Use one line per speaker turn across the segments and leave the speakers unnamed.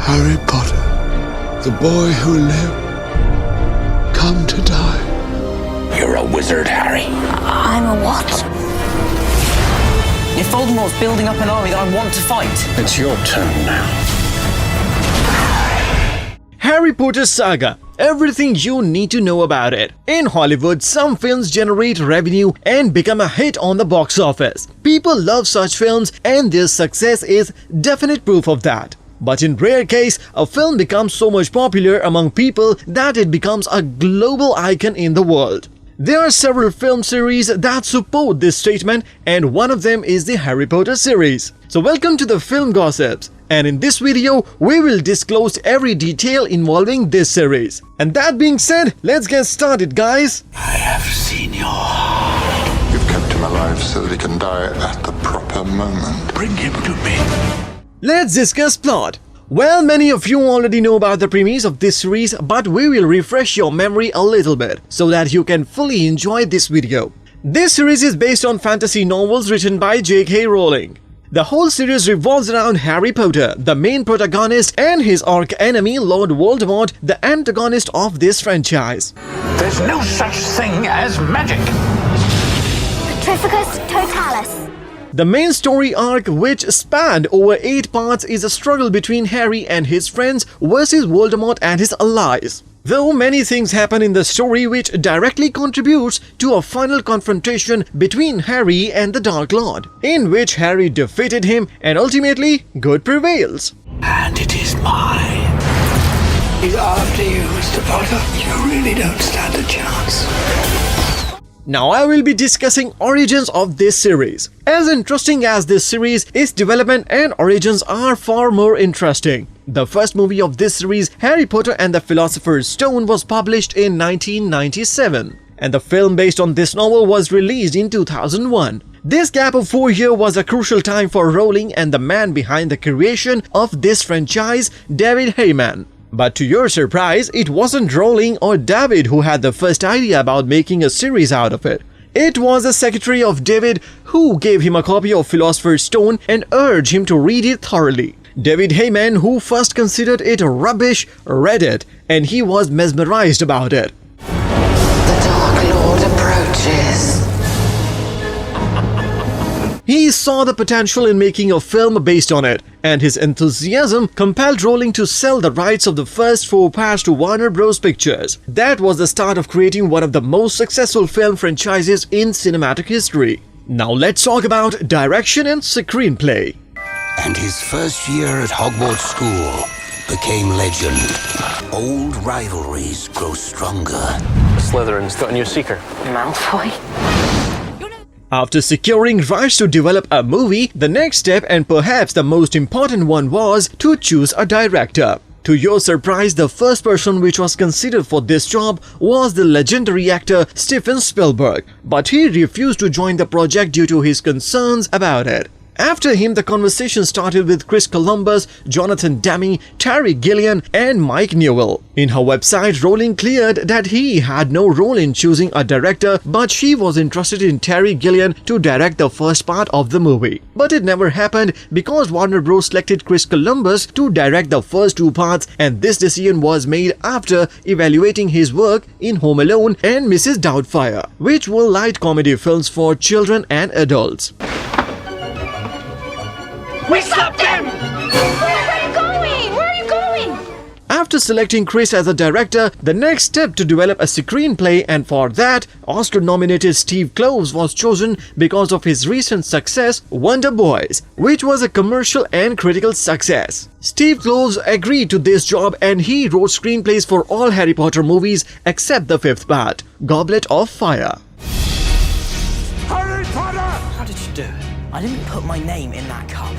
Harry Potter, the boy who lived, come to die.
You're a wizard, Harry.
I'm a what?
If Voldemort's building up an army that I want to fight.
It's your turn now.
Harry Potter Saga. Everything you need to know about it. In Hollywood, some films generate revenue and become a hit on the box office. People love such films and their success is definite proof of that. But in rare case, a film becomes so much popular among people that it becomes a global icon in the world. There are several film series that support this statement, and one of them is the Harry Potter series. So welcome to the Film Gossips, and in this video, we will disclose every detail involving this series. And that being said, let's get started, guys!
I have seen your...
You've kept him alive so that he can die at the proper moment.
Bring him to me.
Let's discuss plot. Well, many of you already know about the premise of this series, but we will refresh your memory a little bit so that you can fully enjoy this video. This series is based on fantasy novels written by J.K. Rowling. The whole series revolves around Harry Potter, the main protagonist, and his arch-enemy Lord Voldemort, the antagonist of this franchise.
There's no such thing as magic.
Petrificus Totalis.
The main story arc, which spanned over 8 parts, is a struggle between Harry and his friends versus Voldemort and his allies. Though many things happen in the story which directly contributes to a final confrontation between Harry and the Dark Lord, in which Harry defeated him and ultimately good prevails.
And it is mine. He's after you, Mr. Potter. You really don't stand a chance.
Now I will be discussing origins of this series. As interesting as this series, its development and origins are far more interesting. The first movie of this series, Harry Potter and the Philosopher's Stone, was published in 1997, and the film based on this novel was released in 2001. This gap of 4 years was a crucial time for Rowling and the man behind the creation of this franchise, David Heyman. But to your surprise, it wasn't Rowling or David who had the first idea about making a series out of it. It was the secretary of David who gave him a copy of Philosopher's Stone and urged him to read it thoroughly. David Heyman, who first considered it rubbish, read it, and he was mesmerized about it.
The Dark Lord approaches.
He saw the potential in making a film based on it, and his enthusiasm compelled Rowling to sell the rights of the first 4 parts to Warner Bros. Pictures. That was the start of creating one of the most successful film franchises in cinematic history. Now let's talk about direction and screenplay.
And his first year at Hogwarts School became legend. Old rivalries grow stronger.
Slytherin's got a new seeker.
Malfoy.
After securing rights to develop a movie, the next step and perhaps the most important one was to choose a director. To your surprise, the first person which was considered for this job was the legendary actor Steven Spielberg, but he refused to join the project due to his concerns about it. After him, the conversation started with Chris Columbus, Jonathan Demme, Terry Gilliam, and Mike Newell. In her website, Rowling cleared that he had no role in choosing a director, but she was interested in Terry Gilliam to direct the first part of the movie. But it never happened because Warner Bros. Selected Chris Columbus to direct the first 2 parts, and this decision was made after evaluating his work in Home Alone and Mrs. Doubtfire, which were light comedy films for children and adults.
We stopped him!
Where are you going? Where are you going?
After selecting Chris as a director, the next step to develop a screenplay, and for that, Oscar-nominated Steve Kloves was chosen because of his recent success, Wonder Boys, which was a commercial and critical success. Steve Kloves agreed to this job and he wrote screenplays for all Harry Potter movies except the 5th part, Goblet of Fire.
Harry Potter!
How did you do it? I didn't put my name in that cup.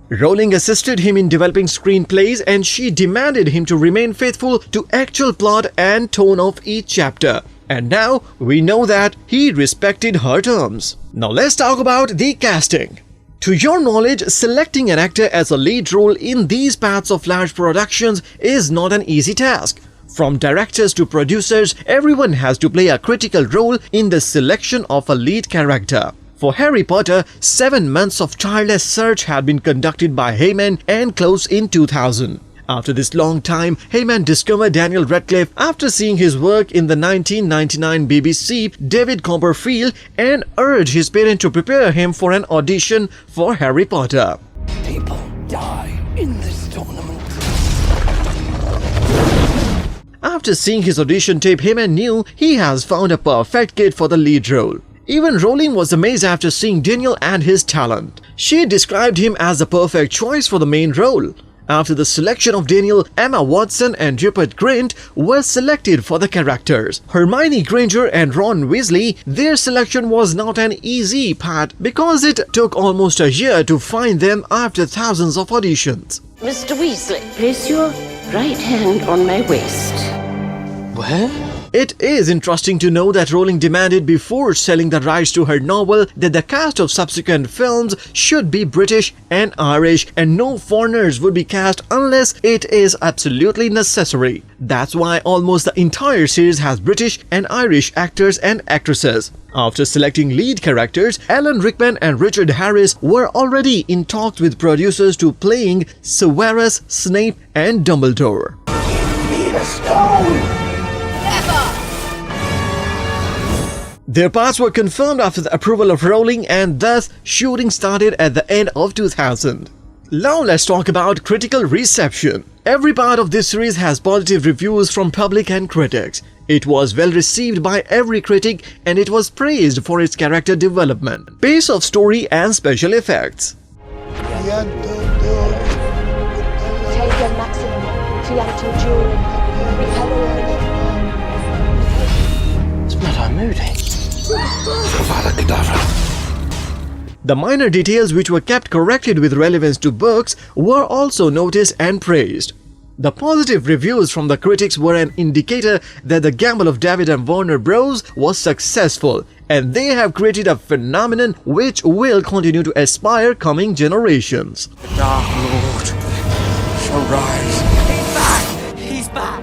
Rowling assisted him in developing screenplays and she demanded him to remain faithful to actual plot and tone of each chapter. And now we know that he respected her terms. Now let's talk about the casting. To your knowledge, selecting an actor as a lead role in these parts of large productions is not an easy task. From directors to producers, everyone has to play a critical role in the selection of a lead character. For Harry Potter, 7 months of tireless search had been conducted by Heyman and closed in 2000. After this long time, Heyman discovered Daniel Radcliffe after seeing his work in the 1999 BBC David Copperfield and urged his parents to prepare him for an audition for Harry Potter.
People die in this tournament.
After seeing his audition tape, Heyman knew he has found a perfect kid for the lead role. Even Rowling was amazed after seeing Daniel and his talent. She described him as the perfect choice for the main role. After the selection of Daniel, Emma Watson and Rupert Grint were selected for the characters. Hermione Granger and Ron Weasley, their selection was not an easy path because it took almost a year to find them after thousands of auditions.
Mr. Weasley, place your right hand on my waist.
Where?
It is interesting to know that Rowling demanded before selling the rights to her novel that the cast of subsequent films should be British and Irish and no foreigners would be cast unless it is absolutely necessary. That's why almost the entire series has British and Irish actors and actresses. After selecting lead characters, Alan Rickman and Richard Harris were already in talks with producers to playing Severus Snape and Dumbledore.
Need a stone!
Their parts were confirmed after the approval of Rowling and thus shooting started at the end of 2000. Now let's talk about critical reception. Every part of this series has positive reviews from public and critics. It was well received by every critic and it was praised for its character development, pace of story and special effects.
It's blood moody.
The minor details which were kept corrected with relevance to books were also noticed and praised. The positive reviews from the critics were an indicator that the gamble of David and Warner Bros. Was successful and they have created a phenomenon which will continue to inspire coming generations.
The Dark Lord shall rise. He's back! He's back!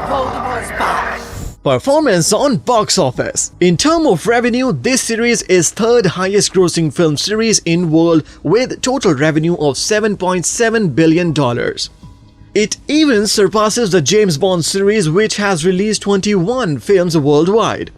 Voldemort's back!
Performance on box office. In terms of revenue, this series is third highest grossing film series in world with total revenue of $7.7 billion. It even surpasses the James Bond series which has released 21 films worldwide.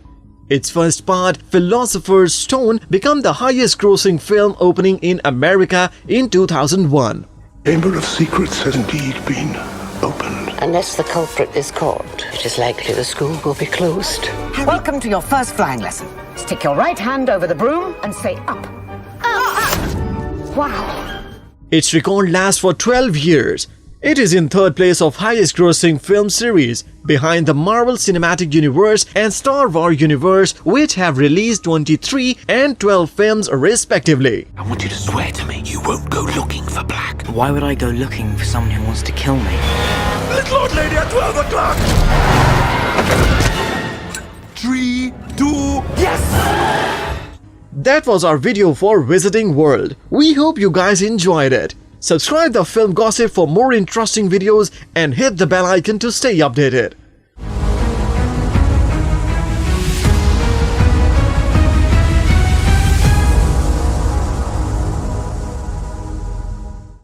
Its first part, Philosopher's Stone, became the highest grossing film opening in America in 2001.
Chamber of Secrets has indeed been opened.
Unless the culprit is caught, it is likely the school will be closed.
Welcome to your first flying lesson. Stick your right hand over the broom and say up. Wow.
Its record lasts for 12 years. It is in third place of highest grossing film series, behind the Marvel Cinematic Universe and Star Wars Universe, which have released 23 and 12 films respectively.
I want you to swear to me you won't go looking for black.
Why would I go looking for someone who wants to kill me?
Little old lady at 12 o'clock! 3, 2, yes!
That was our video for Visiting World. We hope you guys enjoyed it. Subscribe the Film Gossip for more interesting videos and hit the bell icon to stay updated.